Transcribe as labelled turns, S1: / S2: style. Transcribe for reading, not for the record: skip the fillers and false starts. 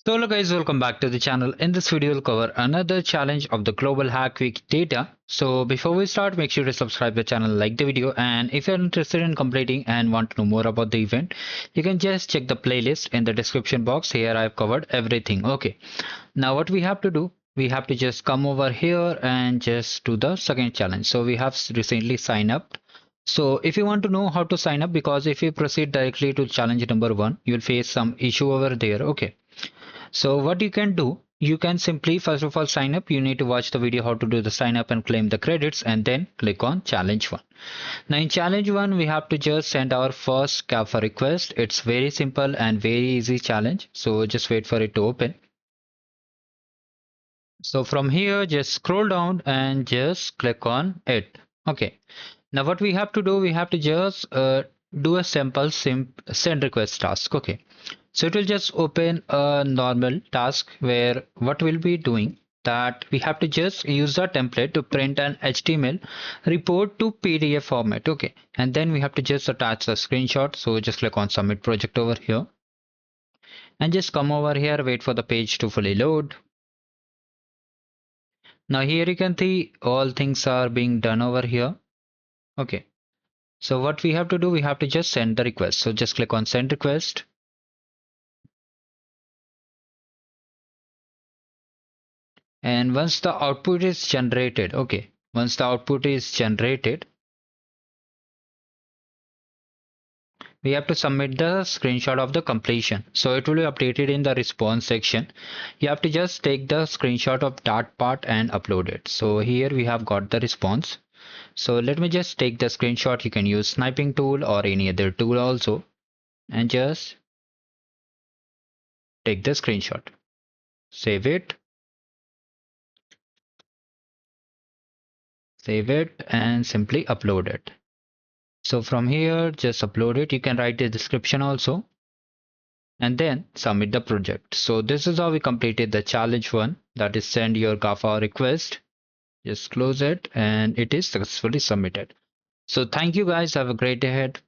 S1: So hello guys, welcome back to the channel. In this video, we'll cover another challenge of the global hack week data. So before we start, make sure to subscribe the channel, like the video, and if you're interested in completing and want to know more about the event, you can just check the playlist in the description box. Here I've covered everything. Okay, now what we have to do, we have to just come over here and just do the second challenge. So we have recently signed up. So if you want to know how to sign up, because if you proceed directly to challenge number one, you'll face some issue over there. Okay, so what you can do, you can simply first of all sign up. You need to watch the video how to do the sign up and claim the credits, and then click on challenge one. Now in challenge one, we have to just send our first Gaffa request. It's very simple and very easy challenge. So just wait for it to open. So from here, just scroll down and just click on it. Okay. Now what we have to do, we have to just do a simple send request task. Okay. So it will just open a normal task where what we'll be doing, that we have to just use the template to print an HTML report to PDF format. Okay. And then we have to just attach the screenshot. So just click on submit project over here and just come over here, wait for the page to fully load. Now here you can see all things are being done over here. Okay. So what we have to do, we have to just send the request. So just click on send request. And once the output is generated, okay, once the output is generated, we have to submit the screenshot of the completion. So it will be updated in the response section. You have to just take the screenshot of that part and upload it. So here we have got the response. So let me just take the screenshot. You can use sniping tool or any other tool also, and just take the screenshot, save it, and simply upload it. So from here, just upload it. You can write the description also and then submit the project. So this is how we completed the challenge one, that is send your Gaffa request. Just close it and it is successfully submitted. So thank you guys. Have a great day ahead.